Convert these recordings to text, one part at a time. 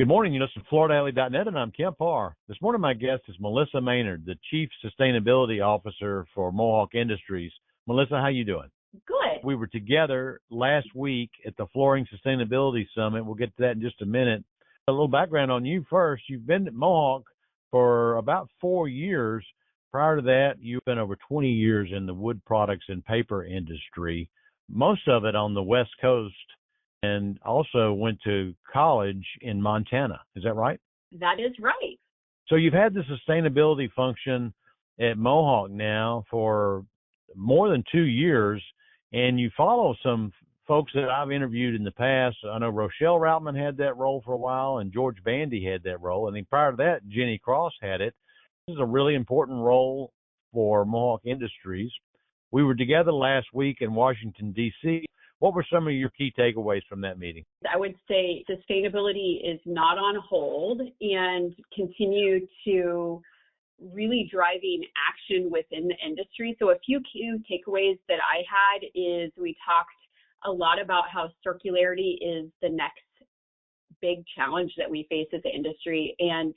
Good morning. You listen to FloridaLA.net, and I'm Kemp Harr. This morning, my guest is Malisa Maynard, the Chief Sustainability Officer for Mohawk Industries. Melissa, how you doing? Good. We were together last week at the Flooring Sustainability Summit. We'll get to that in just a minute. A little background on you first. You've been at Mohawk for about 4 years. Prior to that, you've been over 20 years in the wood products and paper industry, most of it on the West Coast, and also went to college in Montana. Is that right? That is right. So you've had the sustainability function at Mohawk now for more than 2 years, and you follow some folks that I've interviewed in the past. I know Rochelle Routman had that role for a while, and George Bandy had that role. And then prior to that, Jenny Cross had it. This is a really important role for Mohawk Industries. We were together last week in Washington, D.C. What were some of your key takeaways from that meeting? I would say sustainability is not on hold and continue to really driving action within the industry. So a few key takeaways that I had is we talked a lot about how circularity is the next big challenge that we face as an industry. And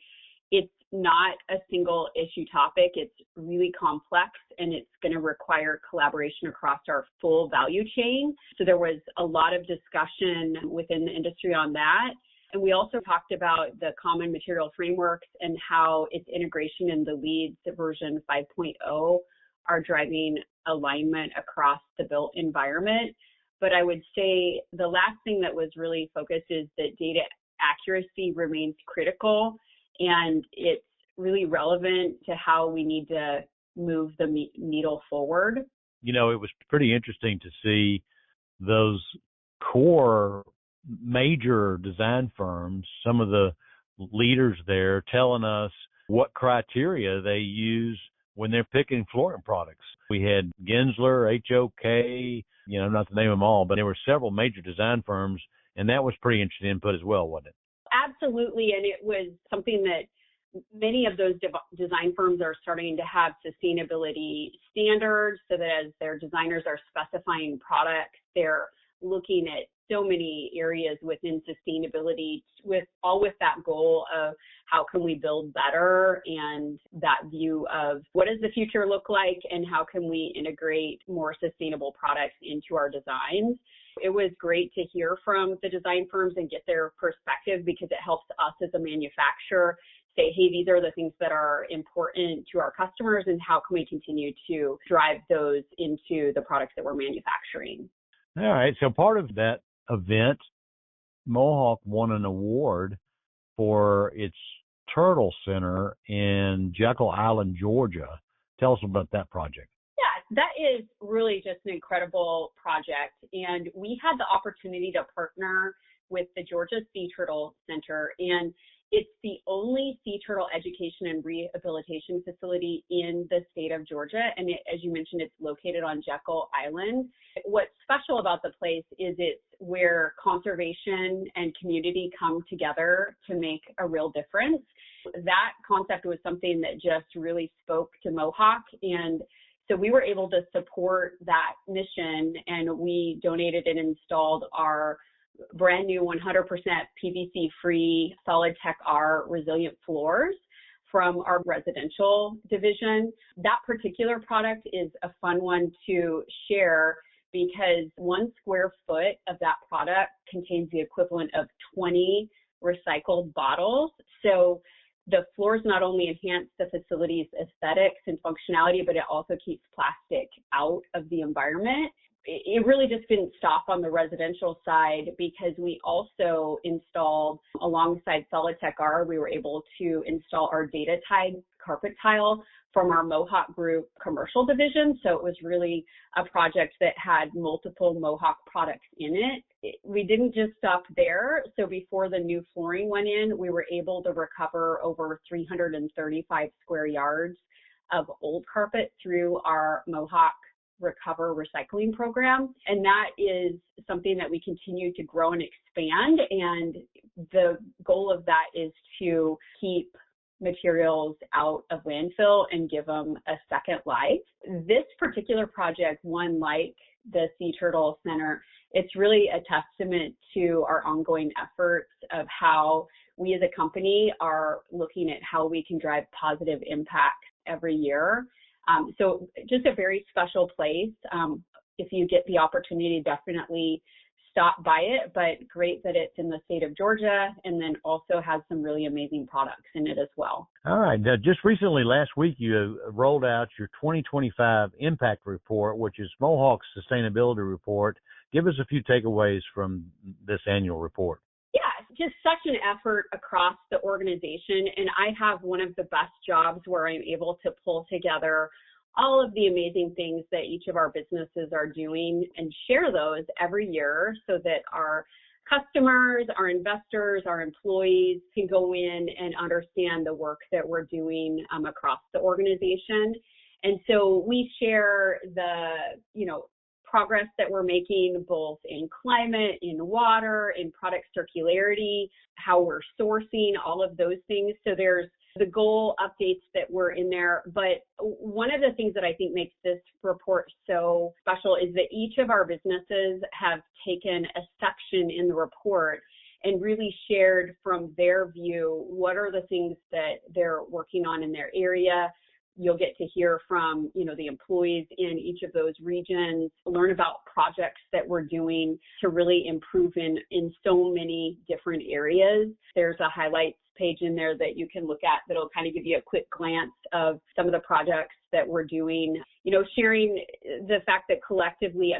it's not a single issue topic. It's really complex, and it's going to require collaboration across our full value chain. So there was a lot of discussion within the industry on that. And we also talked about the common material frameworks and how its integration in the LEED version 5.0 are driving alignment across the built environment. But I would say the last thing that was really focused is that data accuracy remains critical, and it's really relevant to how we need to move the needle forward. You know, it was pretty interesting to see those core major design firms, some of the leaders there telling us what criteria they use when they're picking flooring products. We had Gensler, HOK, not to name them all, but there were several major design firms, and that was pretty interesting input as well, wasn't it? Absolutely, and it was something that many of those design firms are starting to have sustainability standards, so that as their designers are specifying products, they're looking at so many areas within sustainability with that goal of how can we build better, and that view of what does the future look like and how can we integrate more sustainable products into our designs. It was great to hear from the design firms and get their perspective, because it helps us as a manufacturer say, hey, these are the things that are important to our customers, and how can we continue to drive those into the products that we're manufacturing. All right. So part of that event, Mohawk won an award for its Turtle Center in Jekyll Island, Georgia. Tell us about that project. Yeah, that is really just an incredible project. And we had the opportunity to partner with the Georgia Sea Turtle Center, and it's the only sea turtle education and rehabilitation facility in the state of Georgia. And as you mentioned, it's located on Jekyll Island. What's special about the place is it's where conservation and community come together to make a real difference. That concept was something that just really spoke to Mohawk. And so we were able to support that mission, and we donated and installed our brand new 100% PVC-free Solid Tech R resilient floors from our residential division. That particular product is a fun one to share, because 1 square foot of that product contains the equivalent of 20 recycled bottles. So the floors not only enhance the facility's aesthetics and functionality, but it also keeps plastic out of the environment. It really just didn't stop on the residential side, because we also installed, alongside Solid Tech R, we were able to install our Data Tide carpet tile from our Mohawk Group commercial division. So it was really a project that had multiple Mohawk products in it. We didn't just stop there. So before the new flooring went in, we were able to recover over 335 square yards of old carpet through our Mohawk Recover Recycling program. And that is something that we continue to grow and expand. And the goal of that is to keep materials out of landfill and give them a second life. This particular project, one like the Sea Turtle Center, it's really a testament to our ongoing efforts of how we as a company are looking at how we can drive positive impact every year. So just a very special place. If you get the opportunity, definitely stop by it, but great that it's in the state of Georgia and then also has some really amazing products in it as well. All right. Now, just recently, last week, you rolled out your 2025 Impact Report, which is Mohawk's sustainability report. Give us a few takeaways from this annual report. Yeah, just such an effort across the organization. And I have one of the best jobs where I'm able to pull together all of the amazing things that each of our businesses are doing and share those every year so that our customers, our investors, our employees can go in and understand the work that we're doing across the organization. And so we share the, progress that we're making both in climate, in water, in product circularity, how we're sourcing, all of those things. So there's the goal updates that were in there. But one of the things that I think makes this report so special is that each of our businesses have taken a section in the report and really shared from their view what are the things that they're working on in their area. You'll get to hear from, the employees in each of those regions, learn about projects that we're doing to really improve in so many different areas. There's a highlights page in there that you can look at that'll kind of give you a quick glance of some of the projects that we're doing, sharing the fact that collectively,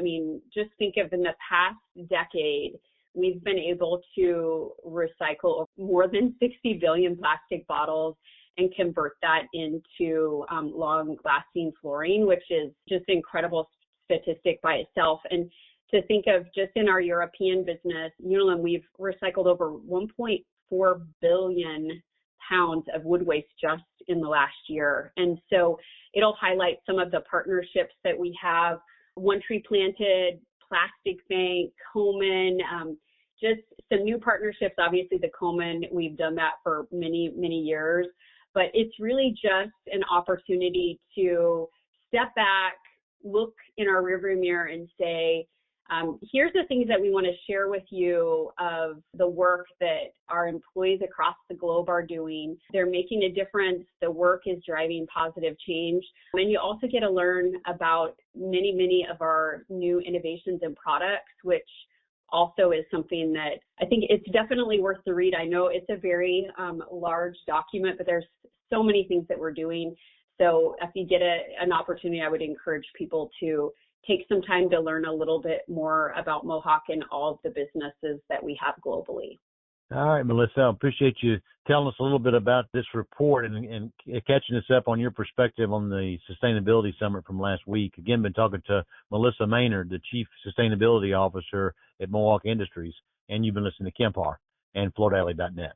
just think of in the past decade, we've been able to recycle more than 60 billion plastic bottles and convert that into long-lasting flooring, which is just an incredible statistic by itself. And to think of just in our European business, we've recycled over 1.4 billion pounds of wood waste just in the last year. And so it'll highlight some of the partnerships that we have, One Tree Planted, Plastic Bank, Komen, just some new partnerships. Obviously the Komen, we've done that for many, many years. But it's really just an opportunity to step back, look in our rearview mirror and say, here's the things that we want to share with you of the work that our employees across the globe are doing. They're making a difference. The work is driving positive change. And you also get to learn about many, many of our new innovations and products, which also is something that I think it's definitely worth the read. I know it's a very large document, but there's so many things that we're doing. So if you get an opportunity, I would encourage people to take some time to learn a little bit more about Mohawk and all of the businesses that we have globally. All right, Melissa, I appreciate you telling us a little bit about this report and catching us up on your perspective on the Sustainability Summit from last week. Again, been talking to Malisa Maynard, the Chief Sustainability Officer at Mohawk Industries, and you've been listening to Kemp Harr and FloatAlley.net.